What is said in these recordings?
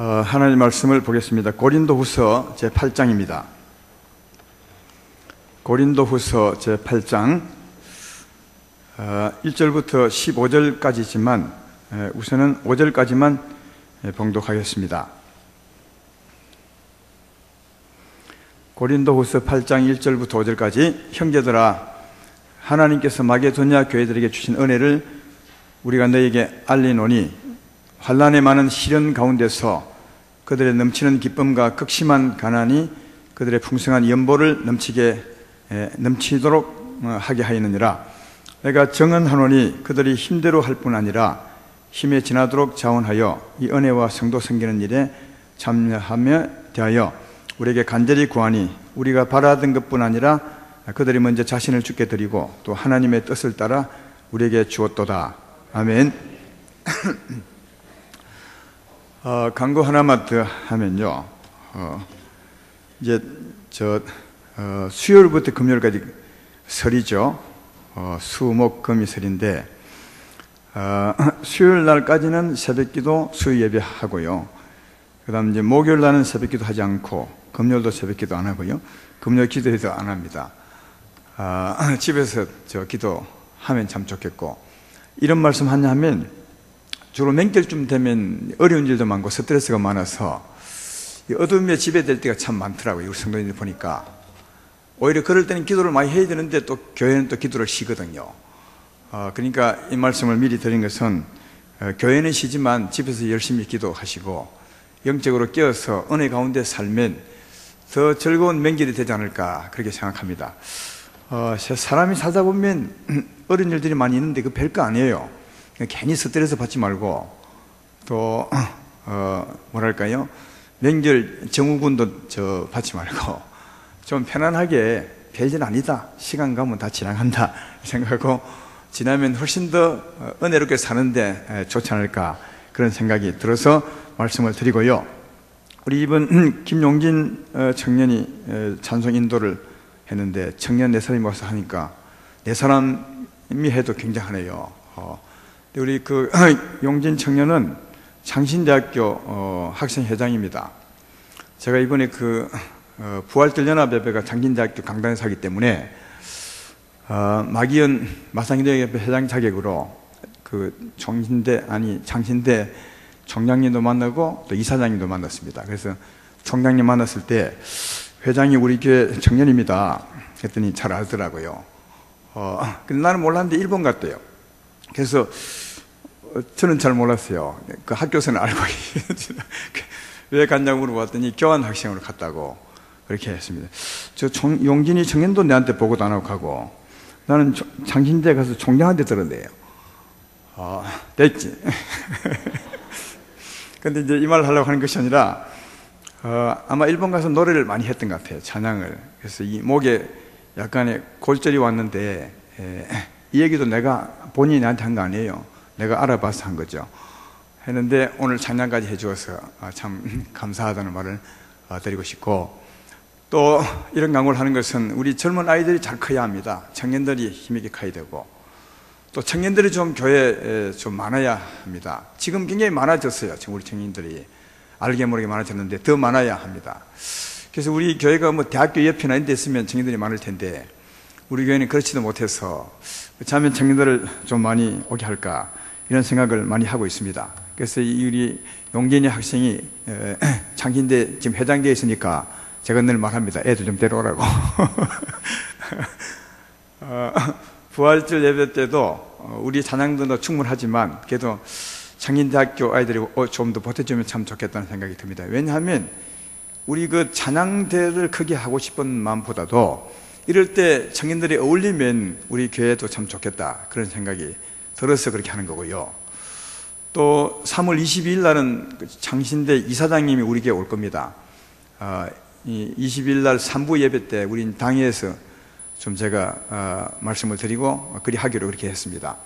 하나님 말씀을 보겠습니다. 고린도후서 제8장입니다. 고린도후서 제8장 1절부터 15절까지지만 우선은 5절까지만 봉독하겠습니다. 고린도후서 8장 1절부터 5절까지 형제들아, 하나님께서 마게도냐 교회들에게 주신 은혜를 우리가 너에게 알리노니 환난에 많은 시련 가운데서 그들의 넘치는 기쁨과 극심한 가난이 그들의 풍성한 연보를 넘치도록 하게 하였느니라. 내가 정언하노니 그들이 힘대로 할 뿐 아니라 힘에 지나도록 자원하여 이 은혜와 성도 섬기는 일에 참여하며 대하여 우리에게 간절히 구하니, 우리가 바라던 것뿐 아니라 그들이 먼저 자신을 주께 드리고 또 하나님의 뜻을 따라 우리에게 주었도다. 아멘. 광고 하나만 더 하면요, 이제 수요일부터 금요일까지 설이죠. 수목금이 설인데, 수요일 날까지는 새벽기도 수요 예배 하고요. 그다음 이제 목요일 날은 새벽기도 하지 않고, 금요일도 새벽기도 안 하고요. 금요일 기도회도 안 합니다. 집에서 기도하면 참 좋겠고, 이런 말씀 하냐면 주로 맹절쯤 되면 어려운 일도 많고 스트레스가 많아서 어둠에 지배될 때가 참 많더라고요. 우리 성도님들 보니까. 오히려 그럴 때는 기도를 많이 해야 되는데 또 교회는 또 기도를 쉬거든요. 그러니까 이 말씀을 미리 드린 것은, 교회는 쉬지만 집에서 열심히 기도하시고 영적으로 깨어서 은혜 가운데 살면 더 즐거운 명절이 되지 않을까, 그렇게 생각합니다. 사람이 살다 보면 어려운 일들이 많이 있는데 그 별거 아니에요. 괜히 스트레스 받지 말고, 또 뭐랄까요, 명절 정우군도 받지 말고 좀 편안하게, 별일 아니다, 시간 가면 다 지나간다 생각하고 지나면 훨씬 더 은혜롭게 사는데 좋지 않을까, 그런 생각이 들어서 말씀을 드리고요. 우리 이번 김용진 청년이 찬송 인도를 했는데, 청년 4사람이 와서 하니까 4사람이 해도 굉장하네요. 우리 용진 청년은 장신대학교 학생회장입니다. 제가 이번에 부활절 연합예배가 장신대학교 강단에서 하기 때문에 마기현 마상대협회 회장 자격으로 장신대 총장님도 만나고 또 이사장님도 만났습니다. 그래서 총장님 만났을 때 회장이 우리 교회 청년입니다 했더니 잘 알더라고요. 근데 나는 몰랐는데 일본 갔대요. 그래서 저는 잘 몰랐어요. 그 학교에서는 알고 왜 갔냐고 물어봤더니 교환 학생으로 갔다고 그렇게 했습니다. 용진이 청년도 내한테 보고도 안 하고 가고, 나는 장신대 가서 총장한테 들었네요. 됐지. 근데 이제 이 말을 하려고 하는 것이 아니라, 아마 일본 가서 노래를 많이 했던 것 같아요, 찬양을. 그래서 이 목에 약간의 골절이 왔는데, 이 얘기도 본인이 나한테 한 거 아니에요. 내가 알아봐서 한 거죠. 했는데 오늘 찬양까지 해주어서 참 감사하다는 말을 드리고 싶고, 또 이런 강구를 하는 것은 우리 젊은 아이들이 잘 커야 합니다. 청년들이 힘있게 커야 되고, 또 청년들이 좀 교회에 좀 많아야 합니다. 지금 굉장히 많아졌어요. 지금 우리 청년들이 알게 모르게 많아졌는데 더 많아야 합니다. 그래서 우리 교회가 대학교 옆이나 이런 데 있으면 청년들이 많을 텐데, 우리 교회는 그렇지도 못해서 자면 청년들을 좀 많이 오게 할까, 이런 생각을 많이 하고 있습니다. 그래서 우리 용진이 학생이 장신대 지금 회장되어 있으니까 제가 늘 말합니다. 애들 좀 데려오라고. 부활절 예배 때도 우리 찬양도 충분하지만 그래도 장신대학교 아이들이 좀 더 보태주면 참 좋겠다는 생각이 듭니다. 왜냐하면 우리 찬양대를 크게 하고 싶은 마음보다도 이럴 때 청년들이 어울리면 우리 교회도 참 좋겠다, 그런 생각이 들어서 그렇게 하는 거고요. 또 3월 22일 날은 장신대 이사장님이 우리 교회 올 겁니다. 22일 날 3부 예배 때 우리 당회에서 좀 제가 말씀을 드리고 그리 하기로 그렇게 했습니다.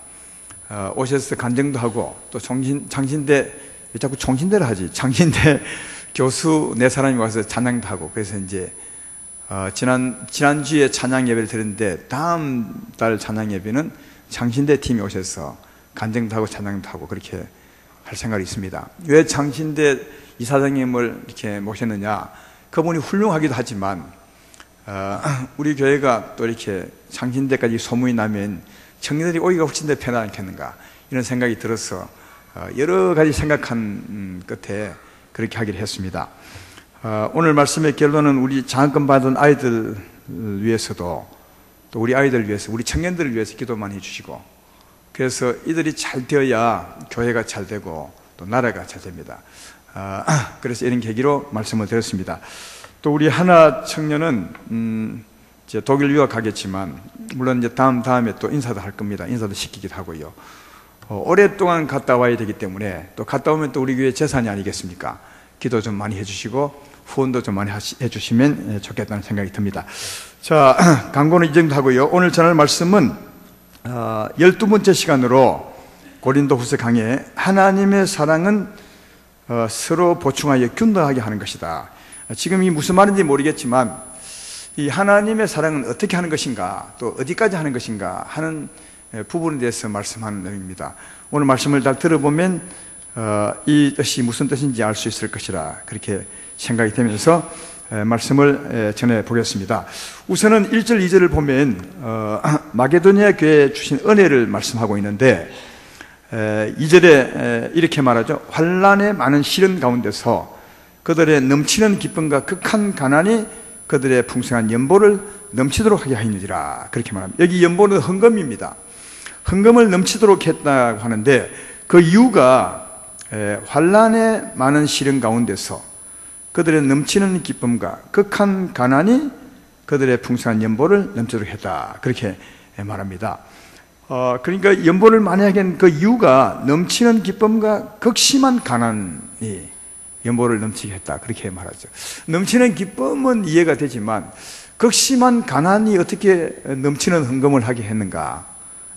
오셔서 간증도 하고, 또 장신대, 자꾸 총신대를 하지, 장신대 교수 4사람이 와서 찬양도 하고, 그래서 이제 지난주에 찬양 예배를 드렸는데 다음 달 찬양 예배는 장신대 팀이 오셔서 간증도 하고 찬양도 하고 그렇게 할 생각이 있습니다. 왜 장신대 이사장님을 이렇게 모셨느냐? 그분이 훌륭하기도 하지만 우리 교회가 또 이렇게 창신대까지 소문이 나면 청년들이 오기가 훨씬 더 편하지 않겠는가 이런 생각이 들어서 여러 가지 생각한 끝에 그렇게 하기로 했습니다. 오늘 말씀의 결론은 우리 장학금 받은 아이들 위해서도 또 우리 아이들 위해서, 우리 청년들을 위해서 기도 많이 해주시고, 그래서 이들이 잘 되어야 교회가 잘 되고 또 나라가 잘 됩니다. 그래서 이런 계기로 말씀을 드렸습니다. 또 우리 하나 청년은 이제 독일 유학 가겠지만 물론 이제 다음에 또 인사도 할 겁니다. 인사도 시키기도 하고요. 오랫동안 갔다 와야 되기 때문에 또 갔다 오면 또 우리 교회 재산이 아니겠습니까? 기도 좀 많이 해주시고 후원도 좀 많이 해주시면 좋겠다는 생각이 듭니다. 자, 광고는 이 정도 하고요. 오늘 전할 말씀은 12번째 시간으로 고린도후서 강의, 하나님의 사랑은 서로 보충하여 균등하게 하는 것이다. 지금 이 무슨 말인지 모르겠지만 이 하나님의 사랑은 어떻게 하는 것인가, 또 어디까지 하는 것인가 하는 부분에 대해서 말씀하는 내용입니다. 오늘 말씀을 잘 들어보면 이 뜻이 무슨 뜻인지 알 수 있을 것이라 그렇게 생각이 되면서 말씀을 전해 보겠습니다. 우선은 1절 2절을 보면 마게도니아 교회에 주신 은혜를 말씀하고 있는데 2절에 이렇게 말하죠. 환난의 많은 시련 가운데서 그들의 넘치는 기쁨과 극한 가난이 그들의 풍성한 연보를 넘치도록 하게 하였느니라 그렇게 말합니다. 여기 연보는 헌금입니다. 헌금을 넘치도록 했다고 하는데 그 이유가 환난의 많은 시련 가운데서 그들의 넘치는 기쁨과 극한 가난이 그들의 풍성한 연보를 넘치도록 했다 그렇게 말합니다. 그러니까 연보를 많이 하게 한 그 이유가 넘치는 기쁨과 극심한 가난이 연보를 넘치게 했다 그렇게 말하죠. 넘치는 기쁨은 이해가 되지만 극심한 가난이 어떻게 넘치는 헌금을 하게 했는가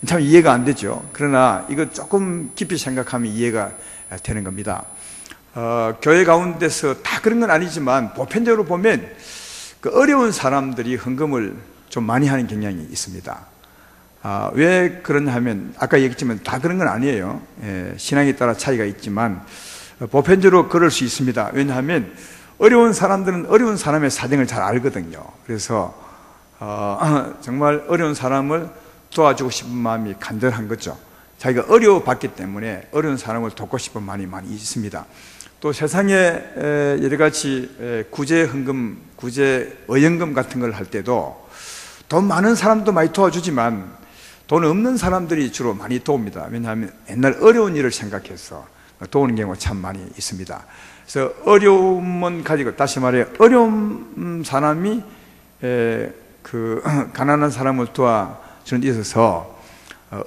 참 이해가 안 되죠. 그러나 이거 조금 깊이 생각하면 이해가 되는 겁니다. 교회 가운데서 다 그런 건 아니지만 보편적으로 보면 그 어려운 사람들이 헌금을 좀 많이 하는 경향이 있습니다. 왜 그러냐 하면 아까 얘기했지만 다 그런 건 아니에요. 신앙에 따라 차이가 있지만 보편적으로 그럴 수 있습니다. 왜냐하면 어려운 사람들은 어려운 사람의 사정을 잘 알거든요. 그래서 정말 어려운 사람을 도와주고 싶은 마음이 간절한 거죠. 자기가 어려워봤기 때문에 어려운 사람을 돕고 싶은 마음이 많이 있습니다. 또 세상에 여러 가지 구제 헌금, 구제 의연금 같은 걸 할 때도 돈 많은 사람도 많이 도와주지만 돈 없는 사람들이 주로 많이 도웁니다. 왜냐하면 옛날 어려운 일을 생각해서 도우는 경우가 참 많이 있습니다. 그래서 어려움은 가지고, 다시 말해 어려운 사람이 그 가난한 사람을 도와주는 데 있어서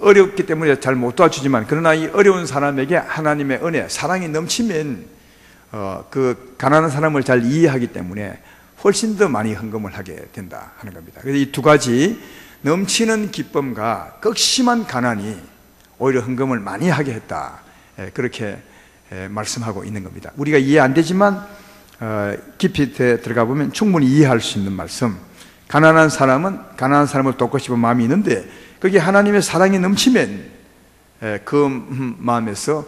어렵기 때문에 잘 못 도와주지만, 그러나 이 어려운 사람에게 하나님의 은혜, 사랑이 넘치면 그 가난한 사람을 잘 이해하기 때문에 훨씬 더 많이 헌금을 하게 된다 하는 겁니다. 그래서 이 두 가지, 넘치는 기쁨과 극심한 가난이 오히려 헌금을 많이 하게 했다, 그렇게 말씀하고 있는 겁니다. 우리가 이해 안 되지만 깊이 들어가 보면 충분히 이해할 수 있는 말씀. 가난한 사람은 가난한 사람을 돕고 싶은 마음이 있는데 그게 하나님의 사랑이 넘치면 그 마음에서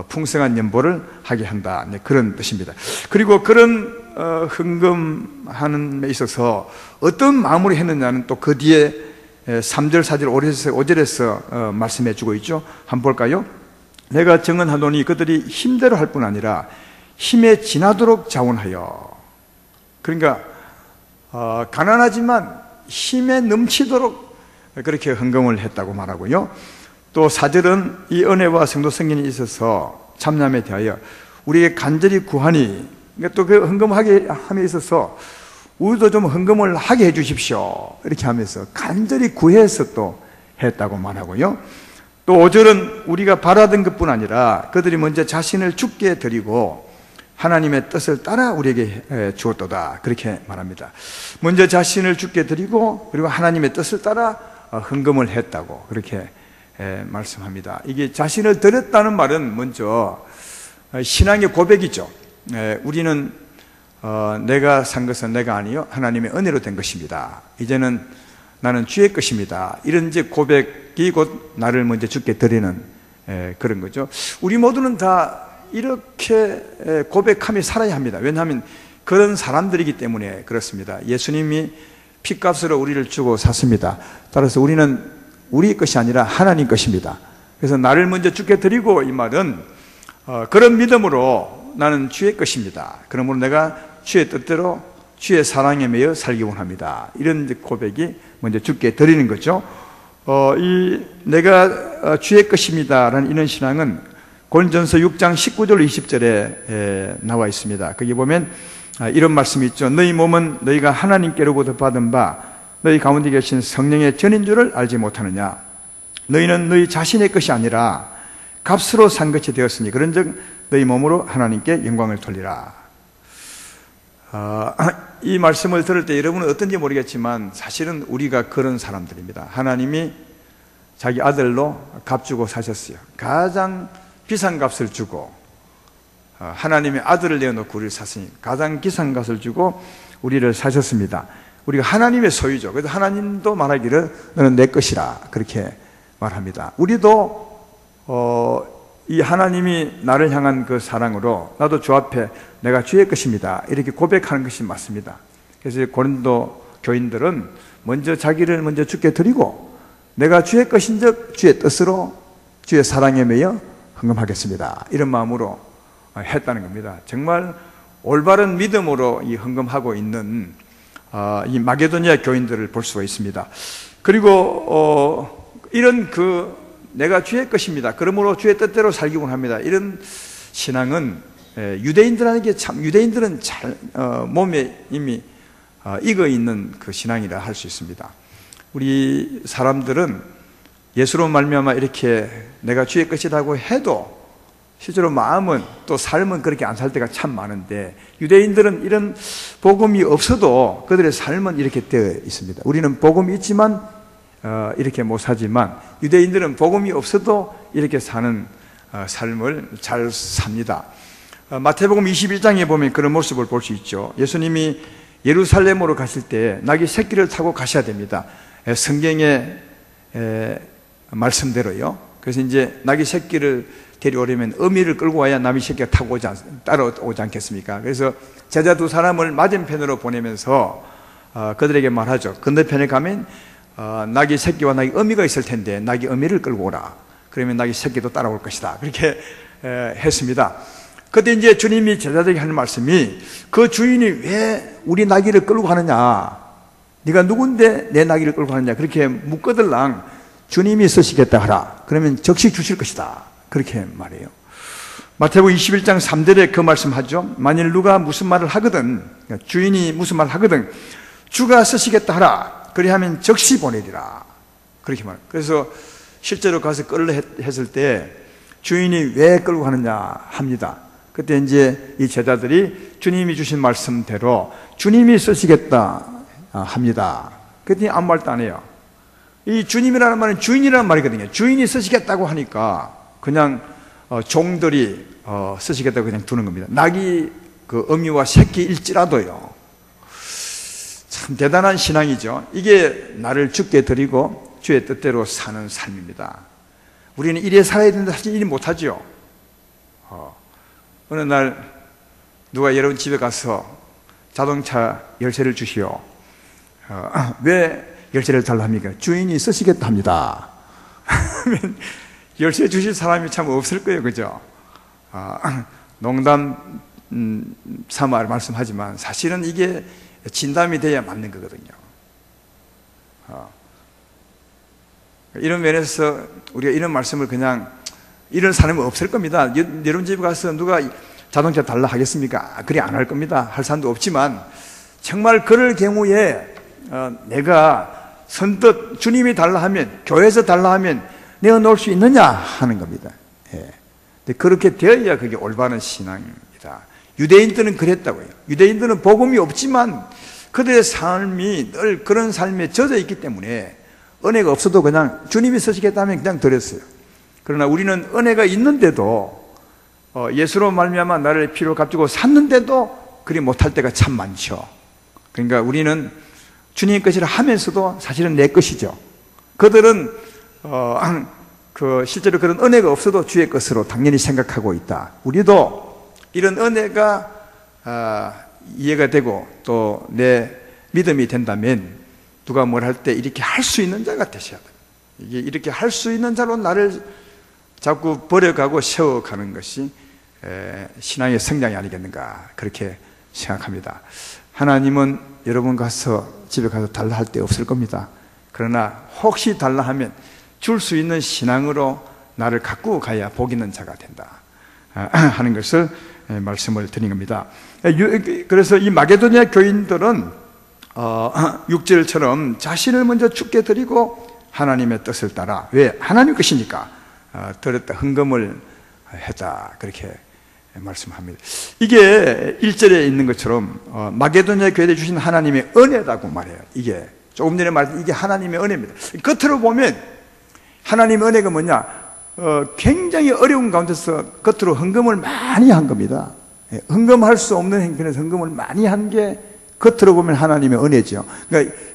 풍성한 연보를 하게 한다, 그런 뜻입니다. 그리고 그런 헌금하는 데 있어서 어떤 마음으로 했느냐는 또 그 뒤에 3절, 4절, 5절에서 말씀해 주고 있죠. 한번 볼까요? 내가 정언하노니 그들이 힘대로 할 뿐 아니라 힘에 지나도록 자원하여. 그러니까 가난하지만 힘에 넘치도록 그렇게 헌금을 했다고 말하고요. 또 4절은 이 은혜와 성도 승인이 있어서 참남에 대하여 우리에게 간절히 구하니, 그러니까 또 그 헌금하게 함에 있어서 우리도 좀 헌금을 하게 해 주십시오, 이렇게 하면서 간절히 구해서 또 했다고 말하고요. 또 5절은 우리가 바라던 것뿐 아니라 그들이 먼저 자신을 죽게 드리고 하나님의 뜻을 따라 우리에게 주었도다, 그렇게 말합니다. 먼저 자신을 죽게 드리고 그리고 하나님의 뜻을 따라 헌금을 했다고 그렇게 말씀합니다. 이게 자신을 드렸다는 말은 먼저 신앙의 고백이죠. 우리는 내가 산 것은 내가 아니요 하나님의 은혜로 된 것입니다. 이제는 나는 주의 것입니다. 이런 이제 고백이 곧 나를 먼저 주께 드리는 그런 거죠. 우리 모두는 다 이렇게 고백함이 살아야 합니다. 왜냐하면 그런 사람들이기 때문에 그렇습니다. 예수님이 핏값으로 우리를 주고 샀습니다. 따라서 우리는 우리 것이 아니라 하나님 것입니다. 그래서 나를 먼저 주께 드리고, 이 말은 그런 믿음으로 나는 주의 것입니다. 그러므로 내가 주의 뜻대로 주의 사랑에 매여 살기 원합니다. 이런 고백이 먼저 주께 드리는 거죠. 내가 주의 것입니다라는 이런 신앙은 고린도전서 6장 19절 20절에 나와 있습니다. 거기 보면 이런 말씀이 있죠. 너희 몸은 너희가 하나님께로부터 받은 바 너희 가운데 계신 성령의 전인 줄을 알지 못하느냐. 너희는 너희 자신의 것이 아니라 값으로 산 것이 되었으니 그런즉 너희 몸으로 하나님께 영광을 돌리라. 이 말씀을 들을 때 여러분은 어떤지 모르겠지만 사실은 우리가 그런 사람들입니다. 하나님이 자기 아들로 값 주고 사셨어요. 가장 비싼 값을 주고 하나님의 아들을 내어놓고 우리를 샀으니 가장 비싼 값을 주고 우리를 사셨습니다. 우리가 하나님의 소유죠. 그래서 하나님도 말하기를 너는 내 것이라 그렇게 말합니다. 우리도 이 하나님이 나를 향한 그 사랑으로 나도 주 앞에 내가 주의 것입니다 이렇게 고백하는 것이 맞습니다. 그래서 고린도 교인들은 먼저 자기를 먼저 주께 드리고 내가 주의 것인즉 주의 뜻으로 주의 사랑에 매여 헌금하겠습니다 이런 마음으로 했다는 겁니다. 정말 올바른 믿음으로 이 헌금하고 있는 이 마게도니아 교인들을 볼 수가 있습니다. 그리고 이런 내가 주의 것입니다. 그러므로 주의 뜻대로 살기 원합니다. 이런 신앙은 유대인들에게 참 유대인들은 잘 몸에 이미 익어 있는 그 신앙이라 할 수 있습니다. 우리 사람들은 예수로 말미암아 이렇게 내가 주의 것이라고 해도 실제로 마음은 또 삶은 그렇게 안 살 때가 참 많은데 유대인들은 이런 복음이 없어도 그들의 삶은 이렇게 되어 있습니다. 우리는 복음이 있지만 이렇게 못 사지만 유대인들은 복음이 없어도 이렇게 사는 삶을 잘 삽니다. 마태복음 21장에 보면 그런 모습을 볼 수 있죠. 예수님이 예루살렘으로 가실 때 나귀 새끼를 타고 가셔야 됩니다. 성경의 말씀대로요. 그래서 이제 나귀 새끼를 데려오려면 어미를 끌고 와야 나귀 새끼가 타고 따라오지 않겠습니까? 그래서 제자 두 사람을 맞은편으로 보내면서 그들에게 말하죠. 건너편에 가면 나귀 새끼와 나귀 어미가 있을 텐데 나귀 어미를 끌고 오라. 그러면 나귀 새끼도 따라올 것이다. 그렇게 했습니다. 그때 이제 주님이 제자들에게 하는 말씀이 그 주인이 왜 우리 나귀를 끌고 가느냐? 네가 누군데 내 나귀를 끌고 가느냐? 그렇게 묻거들랑 주님이 쓰시겠다 하라. 그러면 즉시 주실 것이다. 그렇게 말해요. 마태복음 21장 3절에 그 말씀하죠. 만일 누가 무슨 말을 하거든, 주인이 무슨 말을 하거든 주가 쓰시겠다 하라. 그리하면 즉시 보내리라. 그렇게 말해요. 그래서 실제로 가서 끌려 했을 때 주인이 왜 끌고 가느냐 합니다. 그때 이제 이 제자들이 주님이 주신 말씀대로 주님이 쓰시겠다 합니다. 그랬더니 아무 말도 안 해요. 이 주님이라는 말은 주인이라는 말이거든요. 주인이 쓰시겠다고 하니까 그냥 종들이 쓰시겠다고 그냥 두는 겁니다. 낙이 그 어미와 새끼일지라도요. 참 대단한 신앙이죠. 이게 나를 주께 드리고 주의 뜻대로 사는 삶입니다. 우리는 이래 살아야 되는데 사실 이리 못하죠. 어느 날 누가 여러분 집에 가서 자동차 열쇠를 주시오. 왜 열쇠를 달라 합니까? 주인이 쓰시겠다 합니다. 열쇠 주실 사람이 참 없을 거예요. 그죠? 농담 삼아 말씀하지만 사실은 이게 진담이 돼야 맞는 거거든요. 이런 면에서 우리가 이런 말씀을 그냥 이런 사람은 없을 겁니다. 여러분 집에 가서 누가 자동차 달라 하겠습니까? 그리 안 할 겁니다. 할 사람도 없지만 정말 그럴 경우에 내가 선뜻 주님이 달라 하면, 교회에서 달라 하면 내어 놓을 수 있느냐 하는 겁니다. 예. 근데 그렇게 되어야 그게 올바른 신앙입니다. 유대인들은 그랬다고요. 유대인들은 복음이 없지만 그들의 삶이 늘 그런 삶에 젖어 있기 때문에 은혜가 없어도 그냥 주님이 쓰시겠다면 그냥 드렸어요. 그러나 우리는 은혜가 있는데도 예수로 말미암아 나를 피로 값주고 샀는데도 그리 못할 때가 참 많죠. 그러니까 우리는 주님 것이라 하면서도 사실은 내 것이죠. 그들은 실제로 그런 은혜가 없어도 주의 것으로 당연히 생각하고 있다. 우리도 이런 은혜가 이해가 되고 또 내 믿음이 된다면 누가 뭘 할 때 이렇게 할 수 있는 자가 되셔야 돼. 이게 이렇게 할 수 있는 자로 나를 자꾸 버려가고 세워가는 것이 신앙의 성장이 아니겠는가 그렇게 생각합니다. 하나님은 여러분 집에 가서 달라 할 데 없을 겁니다. 그러나 혹시 달라 하면 줄 수 있는 신앙으로 나를 갖고 가야 복 있는 자가 된다 하는 것을 말씀을 드린 겁니다. 그래서 이 마게도니아 교인들은 6절처럼 자신을 먼저 주께 드리고 하나님의 뜻을 따라, 왜? 하나님 것이니까 드렸다, 헌금을 했다 그렇게 말씀합니다. 이게 1절에 있는 것처럼 마게도니아 교회에 주신 하나님의 은혜라고 말해요. 이게 조금 전에 말했던 이게 하나님의 은혜입니다. 겉으로 보면 하나님의 은혜가 뭐냐? 굉장히 어려운 가운데서 겉으로 헌금을 많이 한 겁니다. 헌금할 수 없는 형편에서 헌금을 많이 한 게 겉으로 보면 하나님의 은혜죠.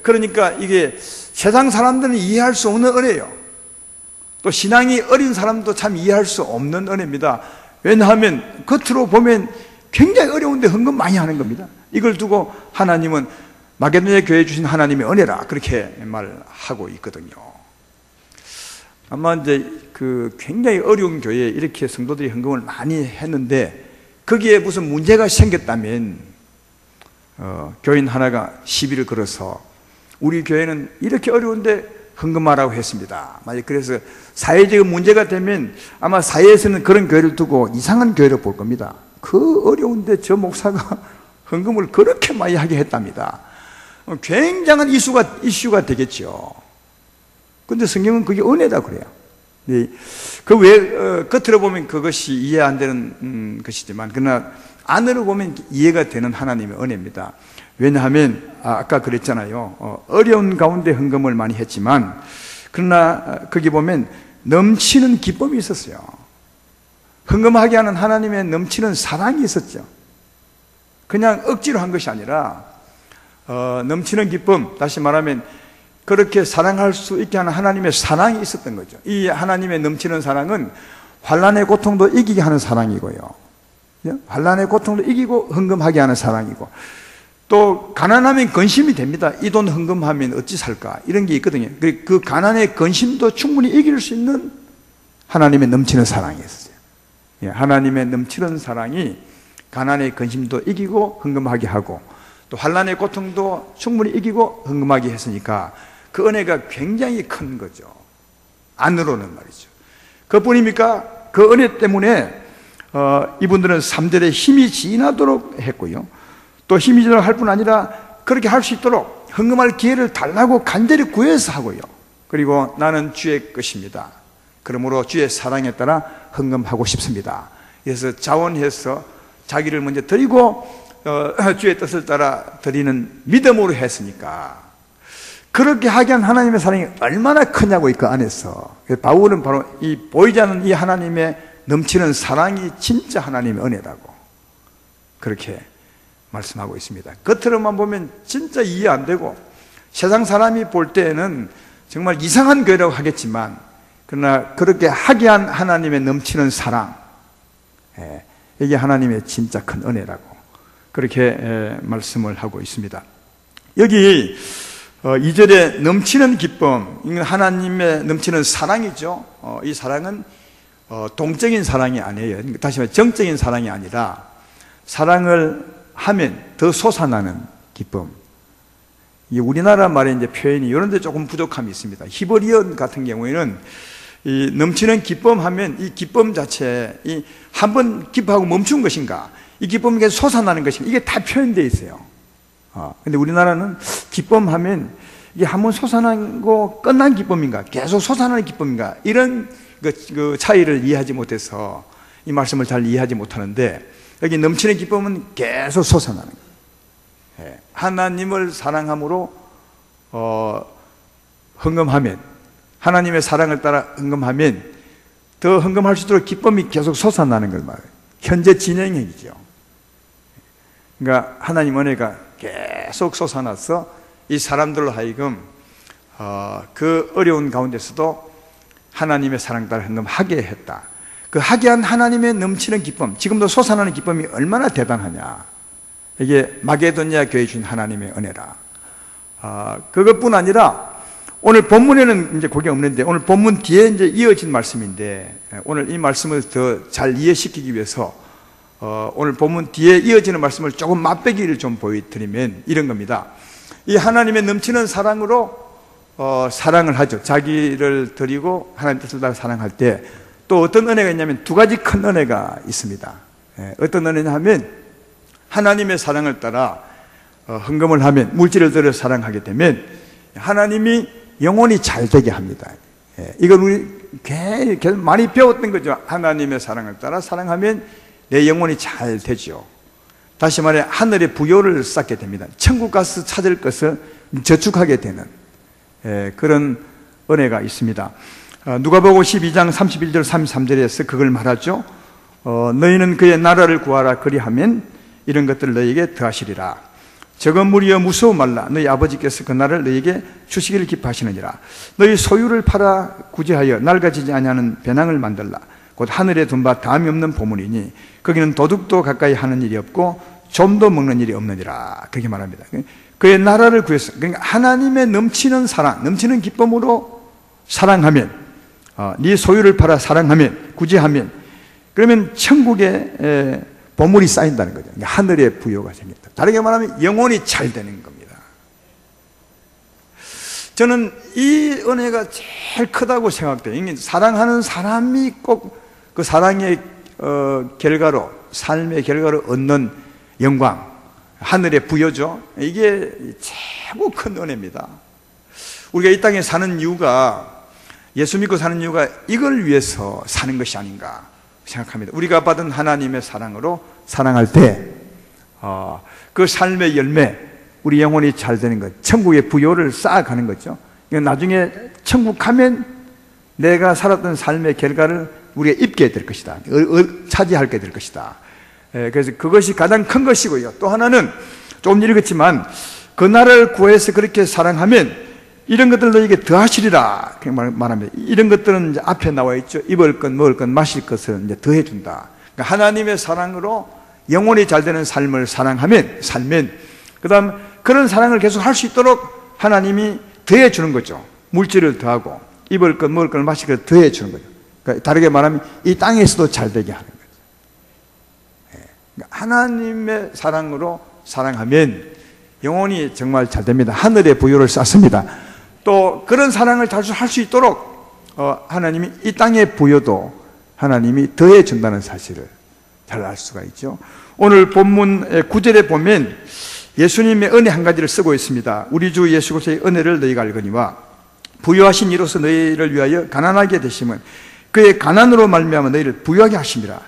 그러니까 이게 세상 사람들은 이해할 수 없는 은혜예요. 또 신앙이 어린 사람도 참 이해할 수 없는 은혜입니다. 왜냐하면 겉으로 보면 굉장히 어려운데 헌금 많이 하는 겁니다. 이걸 두고 하나님은 마게도니아 교회에 주신 하나님의 은혜라 그렇게 말하고 있거든요. 아마 이제 굉장히 어려운 교회에 이렇게 성도들이 헌금을 많이 했는데 거기에 무슨 문제가 생겼다면 교인 하나가 시비를 걸어서 우리 교회는 이렇게 어려운데 헌금하라고 했습니다. 만약 그래서 사회적 문제가 되면 아마 사회에서는 그런 교회를 두고 이상한 교회를 볼 겁니다. 그 어려운데 저 목사가 헌금을 그렇게 많이 하게 했답니다. 굉장한 이슈가 되겠죠. 근데 성경은 그게 은혜다 그래요. 네. 겉으로 보면 그것이 이해 안 되는 것이지만, 그러나 안으로 보면 이해가 되는 하나님의 은혜입니다. 왜냐하면, 아까 그랬잖아요. 어려운 가운데 헌금을 많이 했지만, 그러나 거기 보면 넘치는 기쁨이 있었어요. 헌금하게 하는 하나님의 넘치는 사랑이 있었죠. 그냥 억지로 한 것이 아니라, 넘치는 기쁨, 다시 말하면, 그렇게 사랑할 수 있게 하는 하나님의 사랑이 있었던 거죠. 이 하나님의 넘치는 사랑은 환난의 고통도 이기게 하는 사랑이고요. 환난의 고통도 이기고 헌금하게 하는 사랑이고, 또 가난하면 근심이 됩니다. 이 돈 헌금하면 어찌 살까 이런 게 있거든요. 그 가난의 근심도 충분히 이길 수 있는 하나님의 넘치는 사랑이 있었어요. 하나님의 넘치는 사랑이 가난의 근심도 이기고 헌금하게 하고, 또 환난의 고통도 충분히 이기고 헌금하게 했으니까 그 은혜가 굉장히 큰 거죠. 안으로는 말이죠. 그뿐입니까? 그 은혜 때문에 이분들은 3절에 힘이 지나도록 했고요. 또 힘이 지나도록 할 뿐 아니라 그렇게 할 수 있도록 헌금할 기회를 달라고 간절히 구해서 하고요. 그리고 나는 주의 것입니다. 그러므로 주의 사랑에 따라 헌금하고 싶습니다. 그래서 자원해서 자기를 먼저 드리고 주의 뜻을 따라 드리는 믿음으로 했으니까, 그렇게 하게 한 하나님의 사랑이 얼마나 크냐고 그 안에서. 바울은 바로 이 보이지 않는 이 하나님의 넘치는 사랑이 진짜 하나님의 은혜라고 그렇게 말씀하고 있습니다. 겉으로만 보면 진짜 이해 안 되고 세상 사람이 볼 때에는 정말 이상한 교회라고 하겠지만, 그러나 그렇게 하게 한 하나님의 넘치는 사랑, 이게 하나님의 진짜 큰 은혜라고 그렇게 말씀을 하고 있습니다. 여기 2절에 넘치는 기쁨, 이건 하나님의 넘치는 사랑이죠. 이 사랑은 동적인 사랑이 아니에요. 다시 말해 정적인 사랑이 아니라 사랑을 하면 더 솟아나는 기쁨. 이 우리나라 말의 이제 표현이 이런 데 조금 부족함이 있습니다. 히브리어 같은 경우에는 이 넘치는 기쁨 하면 이 기쁨 자체에 한 번 기뻐하고 멈춘 것인가, 이 기쁨이 계속 솟아나는 것인가, 이게 다 표현되어 있어요. 근데 우리나라는 기쁨 하면 이게 한 번 솟아나고 끝난 기쁨인가, 계속 솟아나는 기쁨인가, 이런 그 차이를 이해하지 못해서 이 말씀을 잘 이해하지 못하는데, 여기 넘치는 기쁨은 계속 솟아나는 거예요. 하나님을 사랑함으로 헌금하면, 하나님의 사랑을 따라 헌금하면 더 헌금할 수 있도록 기쁨이 계속 솟아나는 걸 말해요. 현재 진행형이죠. 그러니까 하나님 은혜가 계속 솟아나서 이 사람들로 하여금 그 어려운 가운데서도 하나님의 사랑 따라 헌금하게 했다. 그 하게 한 하나님의 넘치는 기쁨, 지금도 솟아나는 기쁨이 얼마나 대단하냐. 이게 마게도니아 교회에 주신 하나님의 은혜라. 그것뿐 아니라 오늘 본문에는 이제 그게 없는데 오늘 본문 뒤에 이제 이어진 말씀인데 오늘 이 말씀을 더 잘 이해시키기 위해서 오늘 본문 뒤에 이어지는 말씀을 조금 맛배기를 좀 보여드리면 이런 겁니다. 이 하나님의 넘치는 사랑으로 사랑을 하죠. 자기를 드리고 하나님 뜻을 따라 사랑할 때 또 어떤 은혜가 있냐면 두 가지 큰 은혜가 있습니다. 어떤 은혜냐 하면 하나님의 사랑을 따라 헌금을 하면 물질을 들여 사랑하게 되면 하나님이 영혼이 잘 되게 합니다. 이건 우리 계속 많이 배웠던 거죠. 하나님의 사랑을 따라 사랑하면 내 영혼이 잘 되죠. 다시 말해 하늘의 부요를 쌓게 됩니다. 천국 가서 찾을 것을 저축하게 되는 그런 은혜가 있습니다. 누가복음 12장 31절 33절에서 그걸 말하죠. 너희는 그의 나라를 구하라 그리하면 이런 것들을 너희에게 더하시리라. 적은 무리여 무서워 말라. 너희 아버지께서 그 나라를 너희에게 주시기를 기뻐하시느니라. 너희 소유를 팔아 구제하여 낡아지지 아니하는 배낭을 만들라. 곧 하늘에 둔 바 다음이 없는 보물이니 거기는 도둑도 가까이 하는 일이 없고 좀도 먹는 일이 없느니라. 그렇게 말합니다. 그의 나라를 구해서, 그러니까 하나님의 넘치는 사랑, 넘치는 기쁨으로 사랑하면, 네 소유를 팔아 사랑하면, 구제하면, 그러면 천국에 보물이 쌓인다는 거죠. 그러니까 하늘의 부요가 생긴다. 다르게 말하면 영혼이 잘 되는 겁니다. 저는 이 은혜가 제일 크다고 생각돼요. 사랑하는 사람이 꼭 그 사랑의 결과로, 삶의 결과로 얻는 영광, 하늘의 부요죠. 이게 최고 큰 은혜입니다. 우리가 이 땅에 사는 이유가, 예수 믿고 사는 이유가 이걸 위해서 사는 것이 아닌가 생각합니다. 우리가 받은 하나님의 사랑으로 사랑할 때 그 삶의 열매, 우리 영혼이 잘 되는 것, 천국의 부요를 쌓아가는 거죠. 나중에 천국 가면 내가 살았던 삶의 결과를 우리가 입게 될 것이다. 차지하게 될 것이다. 그래서 그것이 가장 큰 것이고요. 또 하나는 조금 읽었지만 그 나라를 구해서 그렇게 사랑하면 이런 것들 너에게 더하시리라 말합니다. 이런 것들은 이제 앞에 나와 있죠. 입을 것, 먹을 것, 마실 것을 이제 더해준다. 그러니까 하나님의 사랑으로 영혼이 잘 되는 삶을 살면 그 다음 그런 사랑을 계속 할 수 있도록 하나님이 더해주는 거죠. 물질을 더하고 입을 것, 먹을 것, 마실 것을 더해주는 거죠. 그러니까 다르게 말하면 이 땅에서도 잘 되게 하는 거죠. 그러니까 하나님의 사랑으로 사랑하면 영혼이 정말 잘 됩니다. 하늘의 부요를 쌓습니다. 또 그런 사랑을 할 수 있도록 하나님이 이 땅의 부요도 하나님이 더해 준다는 사실을 잘 알 수가 있죠. 오늘 본문 9절에 보면 예수님의 은혜 한 가지를 쓰고 있습니다. 우리 주 예수 그리스도의 은혜를 너희가 알거니와 부요하신 이로서 너희를 위하여 가난하게 되심은 그의 가난으로 말미암아 너희를 부요하게 하심이라.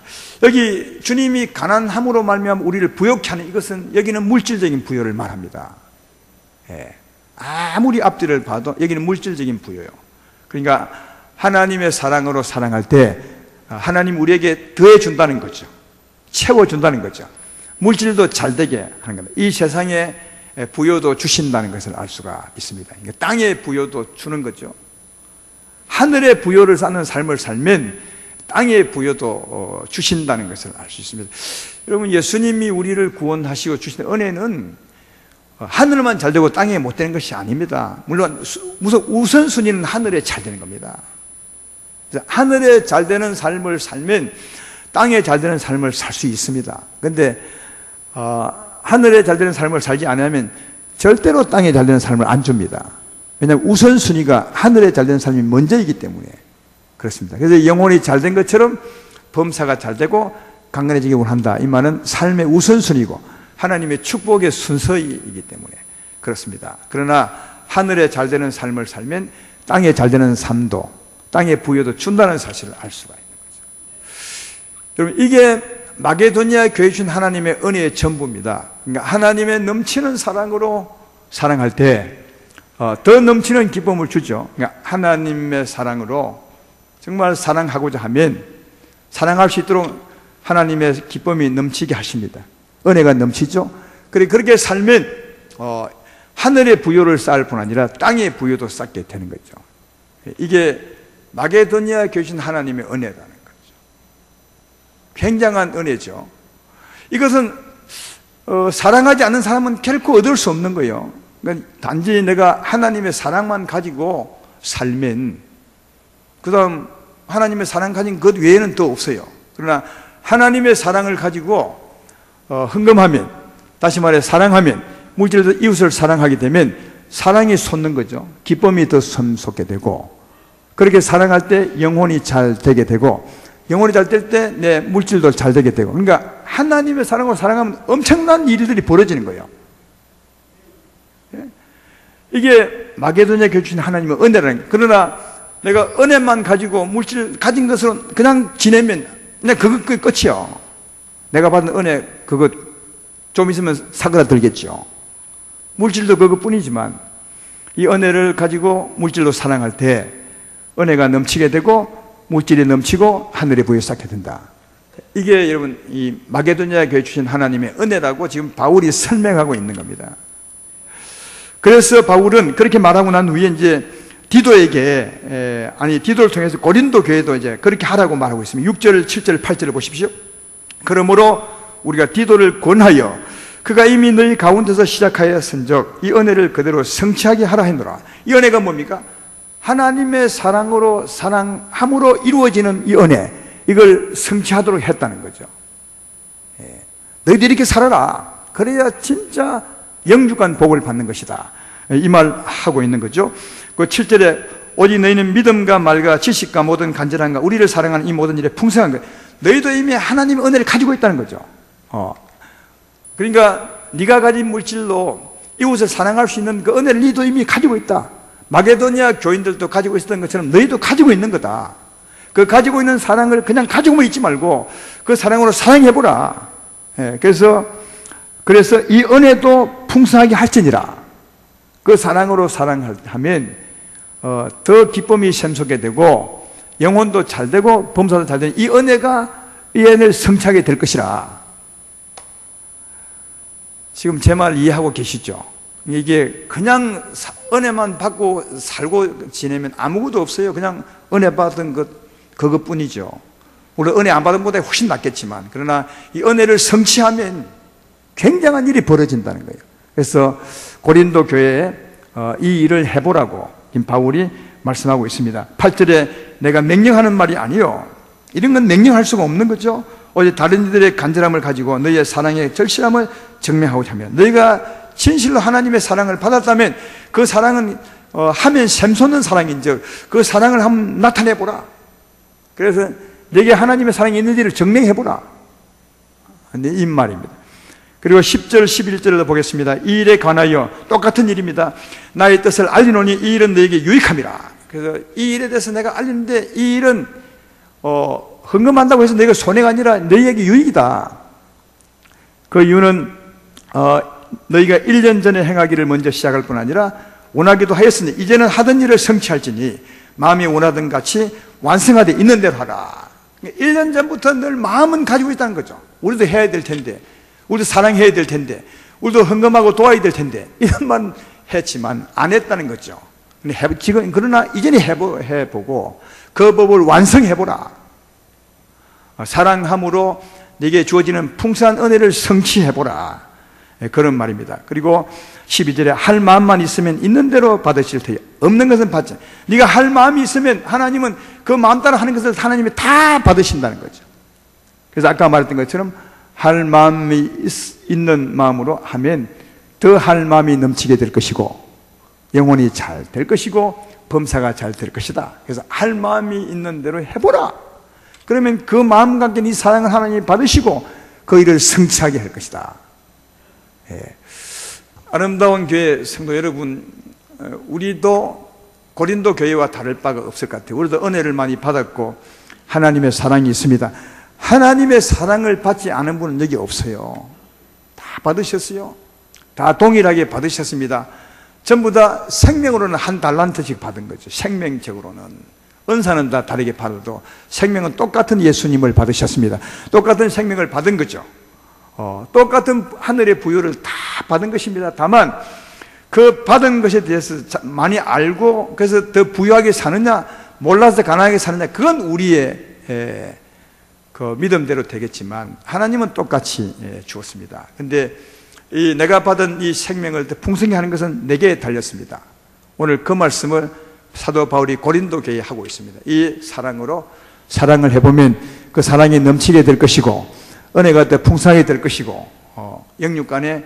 여기 주님이 가난함으로 말미암아 우리를 부요케 하는 이것은 여기는 물질적인 부요를 말합니다. 아무리 앞뒤를 봐도 여기는 물질적인 부요요. 그러니까 하나님의 사랑으로 사랑할 때 하나님 우리에게 더해준다는 거죠. 채워준다는 거죠. 물질도 잘 되게 하는 겁니다. 이 세상에 부요도 주신다는 것을 알 수가 있습니다. 그러니까 땅의 부요도 주는 거죠. 하늘의 부요를 쌓는 삶을 살면 땅의 부요도 주신다는 것을 알 수 있습니다. 여러분, 예수님이 우리를 구원하시고 주신 은혜는 하늘만 잘 되고 땅에 못 되는 것이 아닙니다. 물론 우선순위는 하늘에 잘 되는 겁니다. 하늘에 잘 되는 삶을 살면 땅에 잘 되는 삶을 살 수 있습니다. 그런데 하늘에 잘 되는 삶을 살지 않으면 절대로 땅에 잘 되는 삶을 안 줍니다. 왜냐하면 우선순위가 하늘에 잘 되는 삶이 먼저이기 때문에 그렇습니다. 그래서 영혼이 잘 된 것처럼 범사가 잘 되고 강건해지기 원한다. 이 말은 삶의 우선순위고 하나님의 축복의 순서이기 때문에 그렇습니다. 그러나 하늘에 잘 되는 삶을 살면 땅에 잘 되는 삶도, 땅의 부여도 준다는 사실을 알 수가 있는 거죠. 여러분, 이게 마게도니아 교회 주신 하나님의 은혜의 전부입니다. 그러니까 하나님의 넘치는 사랑으로 사랑할 때 더 넘치는 기쁨을 주죠. 그러니까 하나님의 사랑으로 정말 사랑하고자 하면 사랑할 수 있도록 하나님의 기쁨이 넘치게 하십니다. 은혜가 넘치죠. 그렇게 살면 하늘의 부요를 쌓을 뿐 아니라 땅의 부요도 쌓게 되는 거죠. 이게 마게도니아 교회 주신 하나님의 은혜라는 거죠. 굉장한 은혜죠. 이것은 사랑하지 않는 사람은 결코 얻을 수 없는 거예요. 그러니까 단지 내가 하나님의 사랑만 가지고 살면, 그 다음 하나님의 사랑 가진 것 외에는 더 없어요. 그러나 하나님의 사랑을 가지고 흥금하면, 다시 말해 사랑하면, 물질도 이웃을 사랑하게 되면 사랑이 솟는 거죠. 기쁨이 더 솟게 되고, 그렇게 사랑할 때 영혼이 잘 되게 되고, 영혼이 잘 될 때 내 물질도 잘 되게 되고, 그러니까 하나님의 사랑으로 사랑하면 엄청난 일들이 벌어지는 거예요. 이게 마게도니아 교회 주신 하나님의 은혜라는 거예요. 그러나 내가 은혜만 가지고 물질 가진 것으로 그냥 지내면 그냥 그것 끝이요. 내가 받은 은혜 그것 좀 있으면 사그라들겠죠. 물질도 그것뿐이지만 이 은혜를 가지고 물질로 사랑할 때 은혜가 넘치게 되고 물질이 넘치고 하늘의 부에 쌓게 된다. 이게 여러분 이 마게도니아 교회 주신 하나님의 은혜라고 지금 바울이 설명하고 있는 겁니다. 그래서 바울은 그렇게 말하고 난 후에 이제 디도에게 디도를 통해서 고린도 교회도 이제 그렇게 하라고 말하고 있습니다. 6절, 7절, 8절을 보십시오. 그러므로 우리가 디도를 권하여 그가 이미 너희 가운데서 시작하였은즉 이 은혜를 그대로 성취하게 하라 했노라. 이 은혜가 뭡니까? 하나님의 사랑으로 사랑함으로 이루어지는 이 은혜, 이걸 성취하도록 했다는 거죠. 너희들이 이렇게 살아라. 그래야 진짜 영육간 복을 받는 것이다. 이 말 하고 있는 거죠. 그 7절에 오직 너희는 믿음과 말과 지식과 모든 간절함과 우리를 사랑하는 이 모든 일에 풍성한 것. 너희도 이미 하나님의 은혜를 가지고 있다는 거죠. 그러니까 네가 가진 물질로 이웃을 사랑할 수 있는 그 은혜를 너희도 이미 가지고 있다. 마게도니아 교인들도 가지고 있었던 것처럼 너희도 가지고 있는 거다. 그 가지고 있는 사랑을 그냥 가지고만 있지 말고 그 사랑으로 사랑해보라. 그래서 이 은혜도 풍성하게 할지니라. 그 사랑으로 사랑하면 더 기쁨이 샘솟게 되고 영혼도 잘 되고 범사도 잘 되는 이 은혜를 성취하게 될 것이라. 지금 제 말 이해하고 계시죠? 이게 그냥 은혜만 받고 살고 지내면 아무것도 없어요. 그냥 은혜 받은 그것뿐이죠. 물론 은혜 안 받은 것보다 훨씬 낫겠지만, 그러나 이 은혜를 성취하면 굉장한 일이 벌어진다는 거예요. 그래서 고린도 교회에 이 일을 해보라고 지금 바울이 말씀하고 있습니다. 8절에 내가 명령하는 말이 아니요, 이런 건 명령할 수가 없는 거죠. 오직 다른 이들의 간절함을 가지고 너희의 사랑의 절실함을 증명하고자 하며, 너희가 진실로 하나님의 사랑을 받았다면 그 사랑은 하면 샘솟는 사랑인즉 그 사랑을 한번 나타내보라. 그래서 내게 하나님의 사랑이 있는지를 증명해보라. 이 말입니다. 그리고 10절, 11절을 보겠습니다. 이 일에 관하여 똑같은 일입니다. 나의 뜻을 알리노니 이 일은 너에게 유익함이라. 그래서 이 일에 대해서 내가 알리는데 이 일은 헌금한다고 해서 너희가 손해가 아니라 너희에게 유익이다. 그 이유는 너희가 1년 전에 행하기를 먼저 시작할 뿐 아니라 원하기도 하였으니 이제는 하던 일을 성취할지니 마음이 원하던 같이 완성하되 있는 대로 하라. 1년 전부터 늘 마음은 가지고 있다는 거죠. 우리도 해야 될 텐데, 우리도 사랑해야 될 텐데, 우리도 헌금하고 도와야 될 텐데, 이런 말 했지만 안 했다는 거죠. 그러나 이제는 해보고 그 법을 완성해보라. 사랑함으로 네게 주어지는 풍성한 은혜를 성취해보라. 그런 말입니다. 그리고 12절에 할 마음만 있으면 있는 대로 받으실 테니 없는 것은 받지. 네가 할 마음이 있으면 하나님은 그 마음 따라 하는 것을 하나님이 다 받으신다는 거죠. 그래서 아까 말했던 것처럼 할 마음이 있는 마음으로 하면 더 할 마음이 넘치게 될 것이고 영혼이 잘 될 것이고 범사가 잘 될 것이다. 그래서 할 마음이 있는 대로 해보라. 그러면 그 마음 갖게 이 사랑을 하나님이 받으시고 그 일을 성취하게 할 것이다. 아름다운 교회 성도 여러분, 우리도 고린도 교회와 다를 바가 없을 것 같아요. 우리도 은혜를 많이 받았고 하나님의 사랑이 있습니다. 하나님의 사랑을 받지 않은 분은 여기 없어요. 다 받으셨어요. 다 동일하게 받으셨습니다. 전부 다 생명으로는 한 달란트씩 받은 거죠. 생명적으로는. 은사는 다 다르게 받아도 생명은 똑같은 예수님을 받으셨습니다. 똑같은 생명을 받은 거죠. 똑같은 하늘의 부여를 다 받은 것입니다. 다만 그 받은 것에 대해서 많이 알고 그래서 더 부유하게 사느냐, 몰라서 가난하게 사느냐, 그건 우리의 그 믿음대로 되겠지만 하나님은 똑같이 주었습니다. 근데 내가 받은 이 생명을 풍성히 하는 것은 내게 달렸습니다. 오늘 그 말씀을 사도 바울이 고린도 교회에 하고 있습니다. 이 사랑으로 사랑을 해보면 그 사랑이 넘치게 될 것이고 은혜가 더 풍성하게 될 것이고 영육간에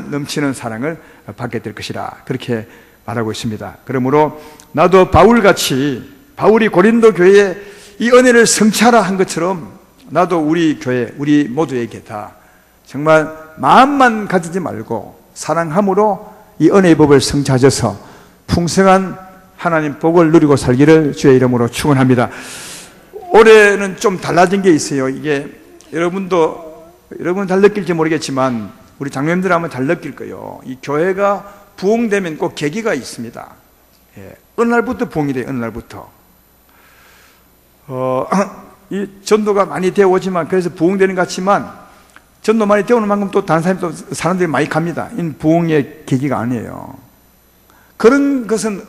넘치는 사랑을 받게 될 것이라 그렇게 말하고 있습니다. 그러므로 나도 바울같이 바울이 고린도 교회에 이 은혜를 성취하라 한 것처럼 나도 우리 교회 우리 모두에게 다 정말 마음만 가지지 말고 사랑함으로 이 은혜의 법을 성취하셔서 풍성한 하나님 복을 누리고 살기를 주의 이름으로 축원합니다. 올해는 좀 달라진 게 있어요. 이게 여러분 잘 느낄지 모르겠지만 우리 장로님들 하면 잘 느낄 거예요. 이 교회가 부흥되면 꼭 계기가 있습니다. 어느 날부터 부흥이 돼요. 어느 날부터 이 전도가 많이 되어 오지만 그래서 부흥되는 것 같지만 전도 많이 되어오는 만큼 또 다른 사람들이 많이 갑니다. 이 부흥의 계기가 아니에요. 그런 것은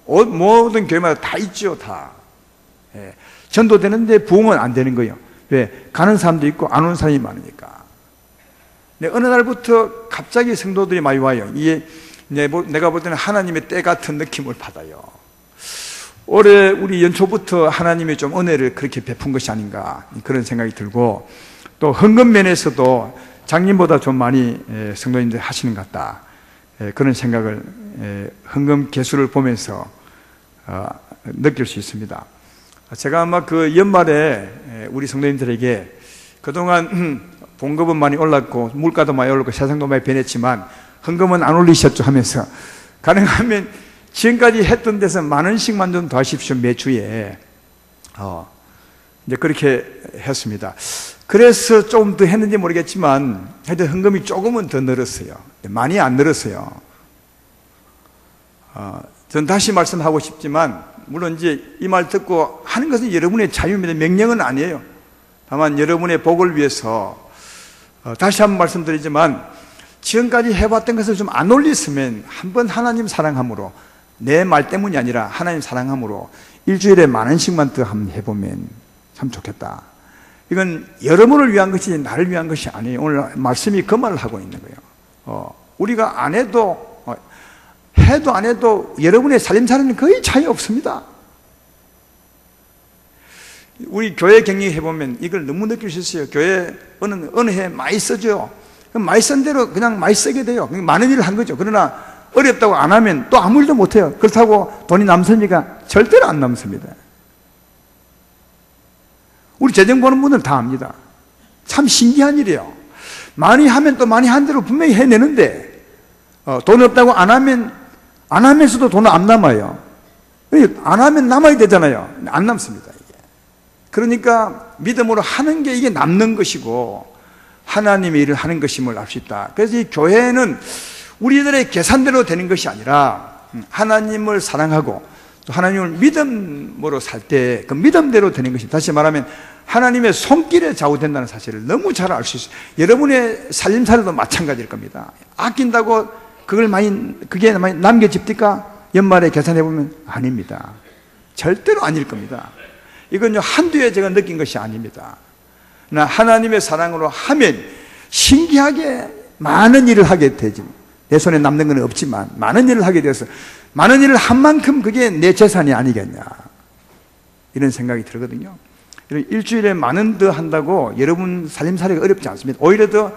모든 교회마다 다 있죠. 다 전도되는데 부흥은 안 되는 거예요. 왜? 가는 사람도 있고 안 오는 사람이 많으니까. 어느 날부터 갑자기 성도들이 많이 와요. 이게 내가 볼 때는 하나님의 때 같은 느낌을 받아요. 올해 우리 연초부터 하나님이 좀 은혜를 그렇게 베푼 것이 아닌가 그런 생각이 들고 또 헌금 면에서도 작년보다 좀 많이 성도님들 하시는 것 같다 그런 생각을 헌금 개수를 보면서 느낄 수 있습니다. 제가 아마 그 연말에 우리 성도님들에게 그동안 봉급은 많이 올랐고 물가도 많이 올랐고 세상도 많이 변했지만 헌금은 안 올리셨죠 하면서 가능하면 지금까지 했던 데서 10,000원씩만 좀 더 하십시오 매주에 이제 그렇게 했습니다. 그래서 조금 더 했는지 모르겠지만 하여튼 헌금이 조금은 더 늘었어요. 많이 안 늘었어요. 전 다시 말씀하고 싶지만 물론 이제 이 말 듣고 하는 것은 여러분의 자유입니다. 명령은 아니에요. 다만 여러분의 복을 위해서 다시 한번 말씀드리지만 지금까지 해봤던 것을 좀 안 올렸으면 한번 하나님 사랑함으로 내 말 때문이 아니라 하나님 사랑함으로 일주일에 10,000원씩만 더 한번 해보면 참 좋겠다. 이건 여러분을 위한 것이지 나를 위한 것이 아니에요. 오늘 말씀이 그 말을 하고 있는 거예요. 우리가 안 해도 해도 안 해도 여러분의 살림살이는 거의 차이 없습니다. 우리 교회 격리해보면 이걸 너무 느낄 수 있어요. 교회 어느 해 많이 써줘요. 많이 쓴 대로 그냥 많이 쓰게 돼요. 많은 일을 한 거죠. 그러나 어렵다고 안 하면 또 아무 일도 못 해요. 그렇다고 돈이 남습니까? 절대로 안 남습니다. 우리 재정 보는 분들 다 압니다. 참 신기한 일이에요. 많이 하면 또 많이 한 대로 분명히 해내는데 돈 없다고 안 하면서도 돈은 안 남아요. 안 하면 남아야 되잖아요. 안 남습니다. 이게. 그러니까 믿음으로 하는 게 이게 남는 것이고 하나님의 일을 하는 것임을 압시다. 그래서 이 교회는 우리들의 계산대로 되는 것이 아니라 하나님을 사랑하고 또 하나님을 믿음으로 살 때 그 믿음대로 되는 것입니다. 다시 말하면 하나님의 손길에 좌우된다는 사실을 너무 잘 알 수 있어요. 여러분의 살림살이도 마찬가지일 겁니다. 아낀다고 그게 많이 남겨집니까? 연말에 계산해보면 아닙니다. 절대로 아닐 겁니다. 이건 한두 해 제가 느낀 것이 아닙니다. 하나님의 사랑으로 하면 신기하게 많은 일을 하게 되지. 내 손에 남는 건 없지만 많은 일을 하게 되어서 많은 일을 한 만큼 그게 내 재산이 아니겠냐 이런 생각이 들거든요. 일주일에 10,000원 더 한다고 여러분 살림살이가 어렵지 않습니다. 오히려 더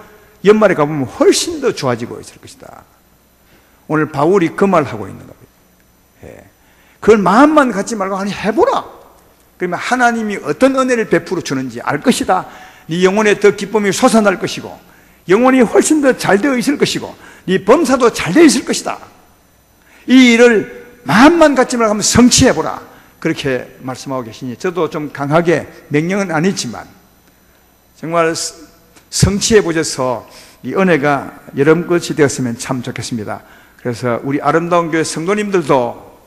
연말에 가보면 훨씬 더 좋아지고 있을 것이다. 오늘 바울이 그 말을 하고 있는 겁니다. 그걸 마음만 갖지 말고 아니 해보라. 그러면 하나님이 어떤 은혜를 베풀어 주는지 알 것이다. 네 영혼에 더 기쁨이 솟아날 것이고 영혼이 훨씬 더 잘 되어 있을 것이고 네 범사도 잘 되어 있을 것이다. 이 일을 마음만 갖지 말고 한번 성취해보라. 그렇게 말씀하고 계시니 저도 좀 강하게 명령은 아니지만 정말 성취해보셔서 이 은혜가 여러분 것이 되었으면 참 좋겠습니다. 그래서 우리 아름다운 교회 성도님들도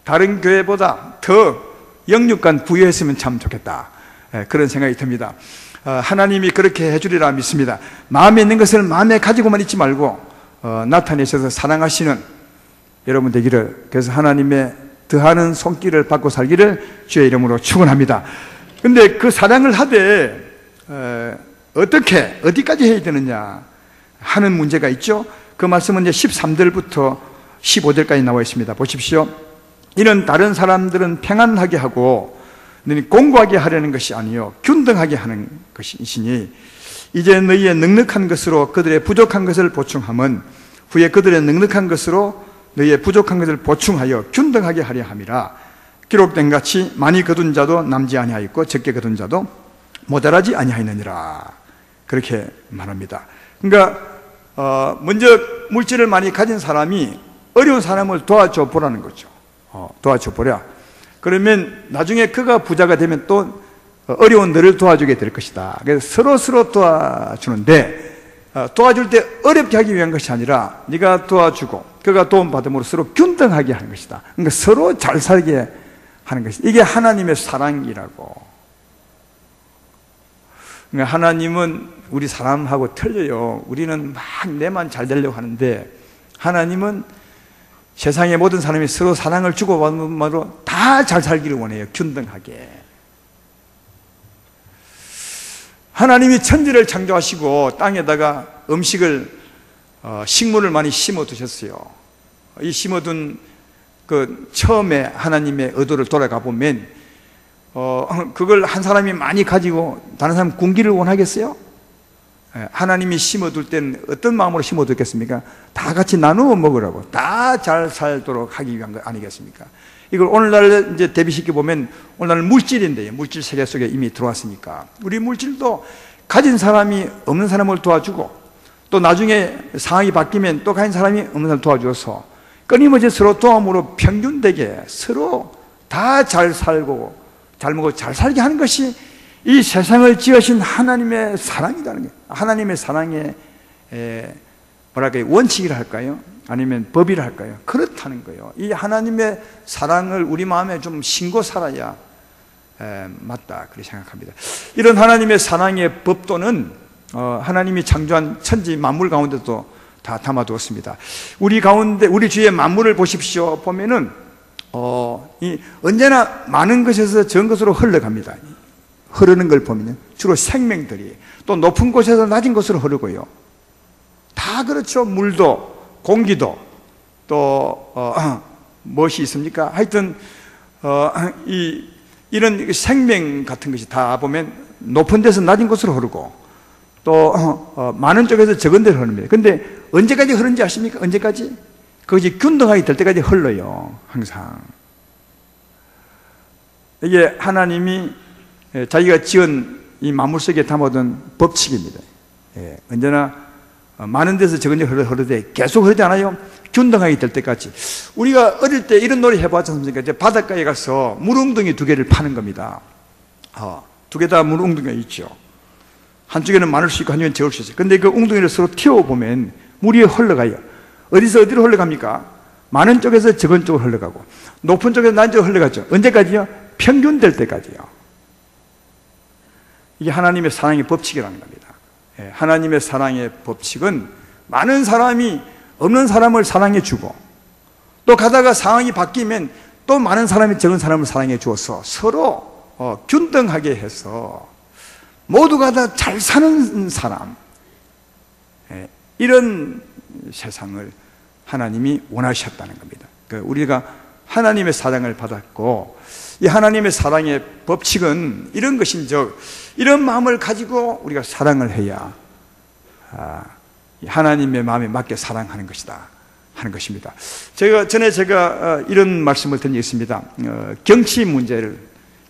다른 교회보다 더 영육간 부여했으면 참 좋겠다. 그런 생각이 듭니다. 하나님이 그렇게 해주리라 믿습니다. 마음에 있는 것을 마음에 가지고만 있지 말고 나타내셔서 사랑하시는 여러분 되기를, 그래서 하나님의 더하는 손길을 받고 살기를 주의 이름으로 축원합니다. 근데 그 사랑을 하되 어떻게 어디까지 해야 되느냐 하는 문제가 있죠. 그 말씀은 이제 13절부터 15절까지 나와 있습니다. 보십시오. 이는 다른 사람들은 평안하게 하고 너희 공고하게 하려는 것이 아니요 균등하게 하는 것이니 이제 너희의 넉넉한 것으로 그들의 부족한 것을 보충함은 후에 그들의 넉넉한 것으로 너희의 부족한 것을 보충하여 균등하게 하려 함이라. 기록된 같이 많이 거둔 자도 남지 아니하였고 적게 거둔 자도 모자라지 아니하였느니라. 그렇게 말합니다. 그러니까 먼저 물질을 많이 가진 사람이 어려운 사람을 도와줘 보라는 거죠. 도와줘 보랴. 그러면 나중에 그가 부자가 되면 또 어려운 너를 도와주게 될 것이다. 그래서 서로 도와주는데 도와줄 때 어렵게 하기 위한 것이 아니라 네가 도와주고 그가 도움받음으로 서로 균등하게 하는 것이다. 그러니까 서로 잘 살게 하는 것이다. 이게 하나님의 사랑이라고. 그러니까 하나님은 우리 사람하고 틀려요. 우리는 막 내만 잘 되려고 하는데 하나님은 세상의 모든 사람이 서로 사랑을 주고받음으로 다 잘 살기를 원해요. 균등하게. 하나님이 천지를 창조하시고 땅에다가 음식을 식물을 많이 심어 두셨어요. 이 심어둔 그 처음에 하나님의 의도를 돌아가 보면 그걸 한 사람이 많이 가지고 다른 사람 굶기를 원하겠어요? 하나님이 심어둘 때는 어떤 마음으로 심어뒀겠습니까? 다 같이 나누어 먹으라고, 다 잘 살도록 하기 위한 거 아니겠습니까? 이걸 오늘날 이제 대비시켜 보면 오늘날 물질인데요. 물질 세계 속에 이미 들어왔으니까 우리 물질도 가진 사람이 없는 사람을 도와주고 또 나중에 상황이 바뀌면 또 가진 사람이 없는 사람을 도와줘서 끊임없이 서로 도움으로 평균되게 서로 다 잘 살고 잘 먹고 잘 살게 하는 것이 이 세상을 지으신 하나님의 사랑이라는 거예요. 하나님의 사랑의 뭐랄까요, 원칙이라 할까요? 아니면 법이라 할까요? 그렇다는 거예요. 이 하나님의 사랑을 우리 마음에 좀 신고 살아야 맞다 그렇게 생각합니다. 이런 하나님의 사랑의 법도는 하나님이 창조한 천지 만물 가운데도 다 담아두었습니다. 우리 가운데 우리 주위의 만물을 보십시오. 보면은 언제나 많은 것에서 적은 것으로 흘러갑니다. 흐르는 걸 보면 주로 생명들이 또 높은 곳에서 낮은 곳으로 흐르고요. 다 그렇죠. 물도 공기도 또 무엇이 있습니까? 하여튼 이런 생명 같은 것이 다 보면 높은 데서 낮은 곳으로 흐르고 또 많은 쪽에서 적은 데로 흐릅니다. 근데 언제까지 흐르는지 아십니까? 언제까지? 그것이 균등하게 될 때까지 흘러요. 항상. 이게 하나님이 자기가 지은 이 만물 속에 담아둔 법칙입니다. 언제나 많은 데서 적은 데로 흐르되 계속 흐르지 않아요? 균등하게 될 때까지. 우리가 어릴 때 이런 놀이 해봤지 않습니까? 이제 바닷가에 가서 물웅덩이 2개를 파는 겁니다. 2개 다 물웅덩이가 있죠. 한쪽에는 많을 수 있고 한쪽에는 적을 수 있어요. 근데 그 웅덩이를 서로 튀어보면 물이 흘러가요. 어디서 어디로 흘러갑니까? 많은 쪽에서 적은 쪽으로 흘러가고 높은 쪽에서 낮은 쪽으로 흘러가죠. 언제까지요? 평균될 때까지요. 이게 하나님의 사랑의 법칙이라는 겁니다. 하나님의 사랑의 법칙은 많은 사람이 없는 사람을 사랑해 주고 또 가다가 상황이 바뀌면 또 많은 사람이 적은 사람을 사랑해 주어서 서로 균등하게 해서 모두가 다 잘 사는 사람, 이런 세상을 하나님이 원하셨다는 겁니다. 우리가 하나님의 사랑을 받았고 이 하나님의 사랑의 법칙은 이런 것인즉 이런 마음을 가지고 우리가 사랑을 해야 하나님의 마음에 맞게 사랑하는 것이다 하는 것입니다. 전에 제가 이런 말씀을 드린 적이 있습니다.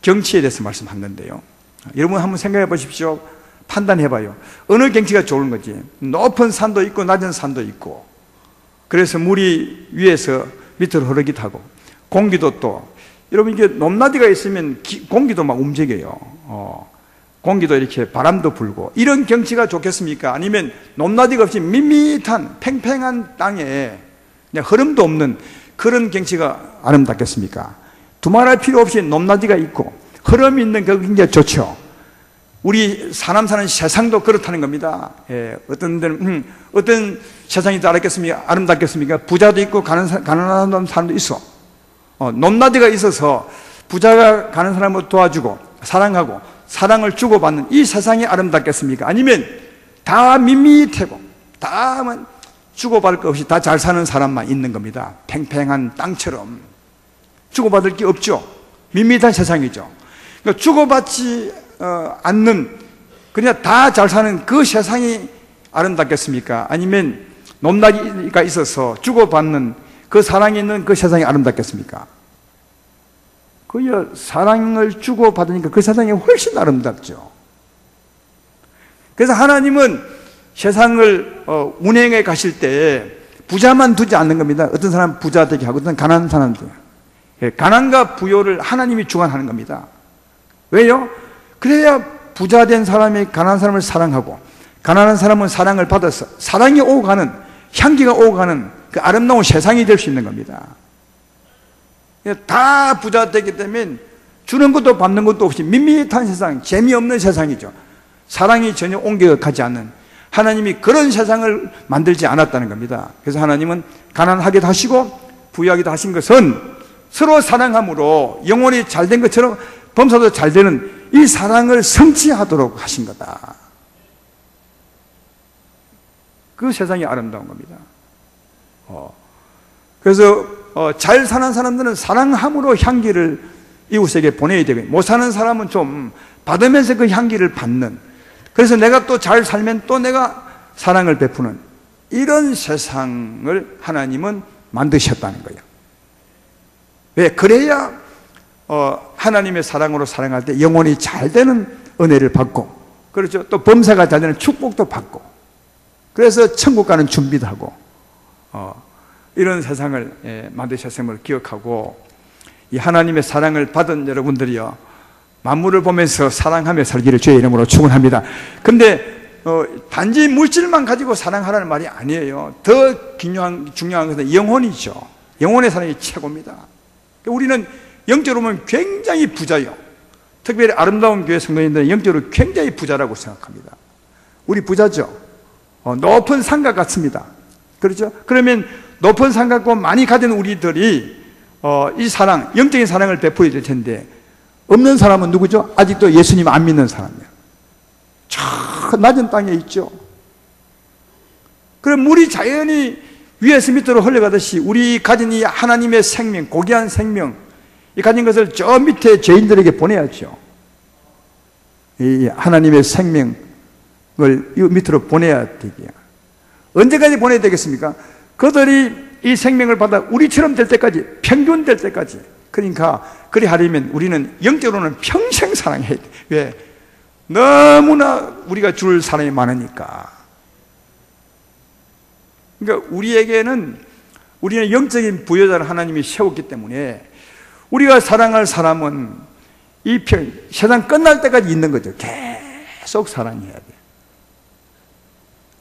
경치에 대해서 말씀한 건데요. 여러분 한번 생각해 보십시오. 판단해 봐요. 어느 경치가 좋은 거지? 높은 산도 있고 낮은 산도 있고 그래서 물이 위에서 밑으로 흐르기도 하고 공기도 또 여러분 이게 높낮이가 있으면 공기도 막 움직여요. 공기도 이렇게 바람도 불고 이런 경치가 좋겠습니까? 아니면 높낮이가 없이 밋밋한 팽팽한 땅에 그냥 흐름도 없는 그런 경치가 아름답겠습니까? 두말할 필요 없이 높낮이가 있고 흐름이 있는 그 굉장히 좋죠. 우리 사람 사는 세상도 그렇다는 겁니다. 어떤 데는 어떤 세상이 더 아름답겠습니까? 부자도 있고 가난한 사람도 있어. 높낮이가 있어서 부자가 가는 사람을 도와주고 사랑하고 사랑을 주고받는 이 세상이 아름답겠습니까? 아니면 다 밋밋하고 다 주고받을 것 없이 다 잘 사는 사람만 있는 겁니다. 팽팽한 땅처럼 주고받을 게 없죠. 밋밋한 세상이죠. 그러니까 주고받지 않는, 그냥 다 잘 사는 그 세상이 아름답겠습니까? 아니면 높낮이가 있어서 주고받는 그 사랑이 있는 그 세상이 아름답겠습니까? 그야 사랑을 주고받으니까 그 세상이 훨씬 아름답죠. 그래서 하나님은 세상을 운행해 가실 때 부자만 두지 않는 겁니다. 어떤 사람은 부자 되게 하고 어떤 가난한 사람들, 가난과 부요를 하나님이 주관하는 겁니다. 왜요? 그래야 부자 된 사람이 가난한 사람을 사랑하고 가난한 사람은 사랑을 받아서 사랑이 오고 가는, 향기가 오고 가는 그 아름다운 세상이 될 수 있는 겁니다. 다 부자 되기 때문에 주는 것도 받는 것도 없이 밋밋한 세상, 재미없는 세상이죠. 사랑이 전혀 옮겨가지 않는, 하나님이 그런 세상을 만들지 않았다는 겁니다. 그래서 하나님은 가난하기도 하시고 부유하기도 하신 것은 서로 사랑함으로 영혼이 잘된 것처럼 범사도 잘 되는 이 사랑을 성취하도록 하신 거다. 그 세상이 아름다운 겁니다. 그래서 잘 사는 사람들은 사랑함으로 향기를 이웃에게 보내야 되고, 못 사는 사람은 좀 받으면서 그 향기를 받는, 그래서 내가 또 잘 살면 또 내가 사랑을 베푸는 이런 세상을 하나님은 만드셨다는 거예요. 왜? 그래야 하나님의 사랑으로 사랑할 때 영혼이 잘 되는 은혜를 받고, 그렇죠, 또 범사가 잘 되는 축복도 받고, 그래서 천국 가는 준비도 하고, 이런 세상을 만드셨음을 기억하고, 이 하나님의 사랑을 받은 여러분들이요, 만물을 보면서 사랑하며 살기를 주의 이름으로 축원합니다. 근데 단지 물질만 가지고 사랑하라는 말이 아니에요. 더 중요한 것은 영혼이죠. 영혼의 사랑이 최고입니다. 우리는 영적으로 보면 굉장히 부자요. 특별히 아름다운 교회 성도님들은 영적으로 굉장히 부자라고 생각합니다. 우리 부자죠. 높은 상가 같습니다. 그렇죠? 그러면 높은 상가고 많이 가진 우리들이 이 사랑, 영적인 사랑을 베풀어야 될 텐데, 없는 사람은 누구죠? 아직도 예수님 안 믿는 사람이에요. 저 낮은 땅에 있죠. 그럼 물이 자연히 위에서 밑으로 흘러가듯이 우리 가진 이 하나님의 생명, 고귀한 생명, 이 가진 것을 저 밑에 죄인들에게 보내야죠. 이 하나님의 생명을 이 밑으로 보내야 되게요. 언제까지 보내야 되겠습니까? 그들이 이 생명을 받아 우리처럼 될 때까지, 평균 될 때까지. 그러니까 그리 하려면 우리는 영적으로는 평생 사랑해야 돼. 왜? 너무나 우리가 줄 사람이 많으니까. 그러니까 우리는 영적인 부여자를 하나님이 세웠기 때문에 우리가 사랑할 사람은 이 세상 끝날 때까지 있는 거죠. 계속 사랑해야 돼.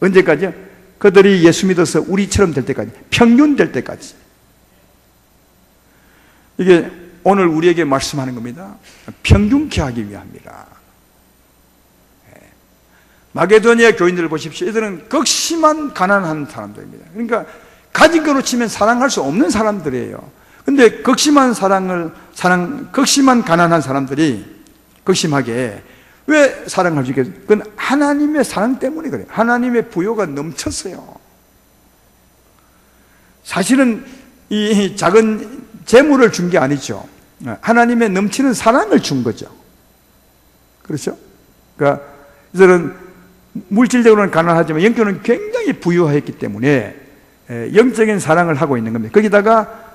언제까지요? 그들이 예수 믿어서 우리처럼 될 때까지, 평균 될 때까지. 이게 오늘 우리에게 말씀하는 겁니다. 평균케 하기 위함이라. 마게도니아 교인들을 보십시오. 이들은 극심한 가난한 사람들입니다. 그러니까 가진 거로 치면 사랑할 수 없는 사람들이에요. 근데 극심한 극심한 가난한 사람들이 극심하게 왜 사랑할 수 있겠어요? 그건 하나님의 사랑 때문에 그래요. 하나님의 부요가 넘쳤어요. 사실은 이 작은 재물을 준 게 아니죠. 하나님의 넘치는 사랑을 준 거죠. 그렇죠? 그러니까 이들은 물질적으로는 가난하지만 영적으로는 굉장히 부유했기 때문에 영적인 사랑을 하고 있는 겁니다. 거기다가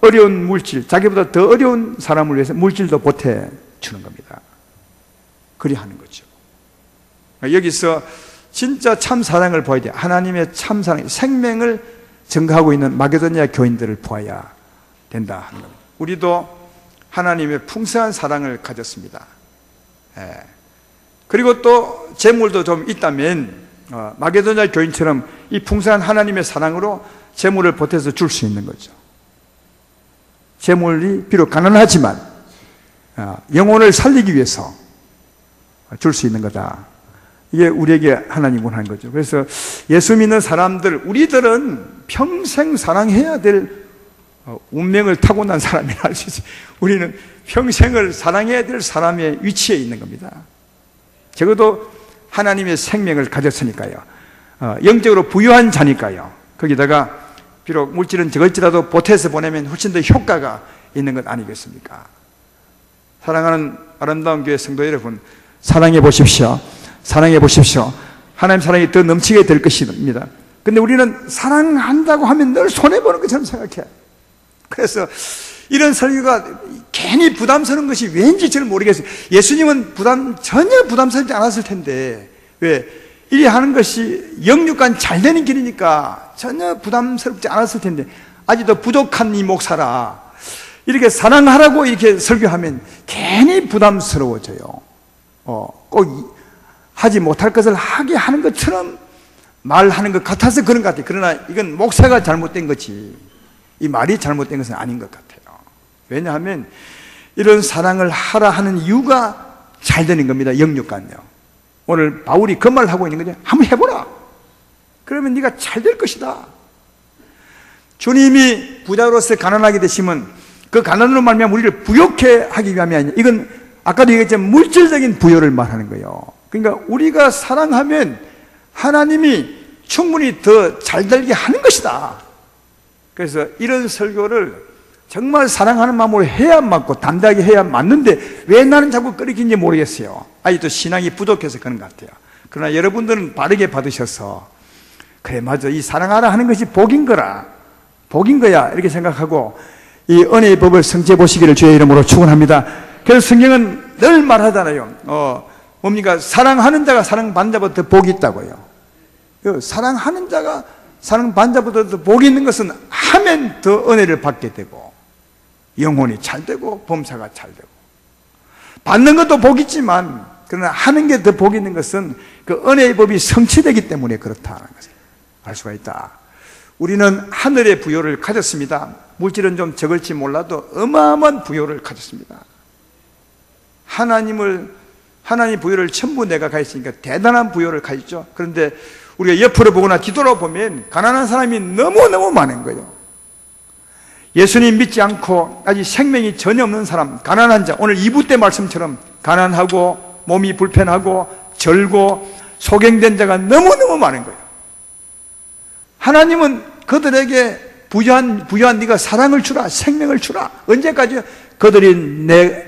어려운 물질, 자기보다 더 어려운 사람을 위해서 물질도 보태주는 겁니다. 그리 하는 거죠. 여기서 진짜 참 사랑을 보아야 돼요. 하나님의 참 사랑, 생명을 증거하고 있는 마게도니아 교인들을 보아야 된다 하는 겁니다. 우리도 하나님의 풍성한 사랑을 가졌습니다. 그리고 또 재물도 좀 있다면 마게도니아 교인처럼 이 풍성한 하나님의 사랑으로 재물을 보태서 줄 수 있는 거죠. 재물이 비록 가난하지만 영혼을 살리기 위해서 줄 수 있는 거다. 이게 우리에게 하나님 원하는 거죠. 그래서 예수 믿는 사람들, 우리들은 평생 사랑해야 될 운명을 타고난 사람이라 할 수 있어요. 우리는 평생을 사랑해야 될 사람의 위치에 있는 겁니다. 적어도 하나님의 생명을 가졌으니까요. 영적으로 부유한 자니까요. 거기다가 비록 물질은 적을지라도 보태서 보내면 훨씬 더 효과가 있는 것 아니겠습니까? 사랑하는 아름다운 교회 성도 여러분, 사랑해 보십시오. 사랑해 보십시오. 하나님 사랑이 더 넘치게 될 것입니다. 근데 우리는 사랑한다고 하면 늘 손해보는 것처럼 생각해. 그래서 이런 설교가 괜히 부담스러운 것이 왠지 저는 모르겠어요. 예수님은 전혀 부담스럽지 않았을 텐데, 왜? 이리 하는 것이 영육간 잘 되는 길이니까 전혀 부담스럽지 않았을 텐데, 아직도 부족한 이 목사라 이렇게 사랑하라고 이렇게 설교하면 괜히 부담스러워져요. 꼭 하지 못할 것을 하게 하는 것처럼 말하는 것 같아서 그런 것 같아요. 그러나 이건 목사가 잘못된 거지, 이 말이 잘못된 것은 아닌 것 같아요. 왜냐하면 이런 사랑을 하라 하는 이유가 잘 되는 겁니다. 영육간요. 오늘 바울이 그 말을 하고 있는 거죠. 한번 해보라. 그러면 네가 잘 될 것이다. 주님이 부자로서 가난하게 되시면 그 가난으로 말미암아 우리를 부욕해 하기 위함이 아니냐. 이건 아까도 얘기했지만 물질적인 부여를 말하는 거예요. 그러니까 우리가 사랑하면 하나님이 충분히 더 잘 되게 하는 것이다. 그래서 이런 설교를 정말 사랑하는 마음으로 해야 맞고 담대하게 해야 맞는데 왜 나는 자꾸 끓이긴지 모르겠어요. 아직도 신앙이 부족해서 그런 것 같아요. 그러나 여러분들은 바르게 받으셔서 그래 맞아, 이 사랑하라 하는 것이 복인 거라, 복인 거야 이렇게 생각하고 이 은혜의 법을 성취해 보시기를 주의 이름으로 축원합니다. 그래서 성경은 늘 말하잖아요. 뭡니까? 사랑하는 자가 사랑받는 자보다 더 복이 있다고요. 사랑하는 자가 사랑받는 자보다 더 복이 있는 것은 하면 더 은혜를 받게 되고 영혼이 잘 되고 범사가 잘 되고, 받는 것도 복이 있지만 그러나 하는 게 더 복이 있는 것은 그 은혜의 법이 성취되기 때문에 그렇다는 것을 알 수가 있다. 우리는 하늘의 부요를 가졌습니다. 물질은 좀 적을지 몰라도 어마어마한 부요를 가졌습니다. 하나님 부요를 전부 내가 가졌으니까 대단한 부요를 가졌죠. 그런데 우리가 옆으로 보거나 뒤돌아보면 가난한 사람이 너무너무 많은 거예요. 예수님 믿지 않고 아직 생명이 전혀 없는 사람, 가난한 자, 오늘 2부 때 말씀처럼 가난하고 몸이 불편하고 절고 소경된 자가 너무너무 많은 거예요. 하나님은 그들에게 부유한 네가 사랑을 주라, 생명을 주라. 언제까지요? 그들이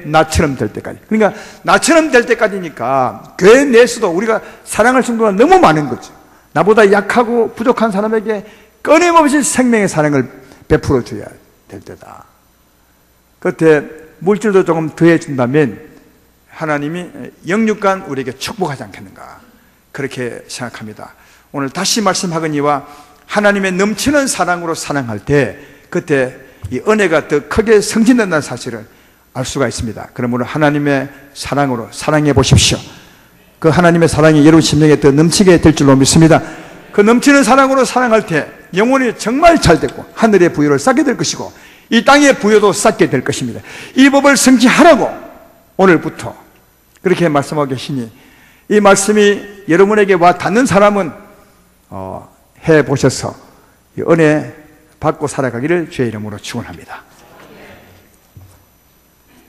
나처럼 될 때까지. 그러니까 나처럼 될 때까지니까 교회 내에서도 우리가 사랑할 정도가 너무 많은 거죠. 나보다 약하고 부족한 사람에게 끊임없이 생명의 사랑을 베풀어 줘야 될 때다. 그때 물질도 조금 더해준다면 하나님이 영육간 우리에게 축복하지 않겠는가, 그렇게 생각합니다. 오늘 다시 말씀하거니와 하나님의 넘치는 사랑으로 사랑할 때 그때 이 은혜가 더 크게 성진된다는 사실을 알 수가 있습니다. 그러므로 하나님의 사랑으로 사랑해 보십시오. 그 하나님의 사랑이 여러분 심령에 더 넘치게 될 줄로 믿습니다. 그 넘치는 사랑으로 사랑할 때 영혼이 정말 잘 되고 하늘의 부요를 쌓게 될 것이고 이 땅의 부요도 쌓게 될 것입니다. 이 법을 성취하라고 오늘부터 그렇게 말씀하고 계시니 이 말씀이 여러분에게 와 닿는 사람은 해보셔서 은혜 받고 살아가기를 주의 이름으로 축원합니다.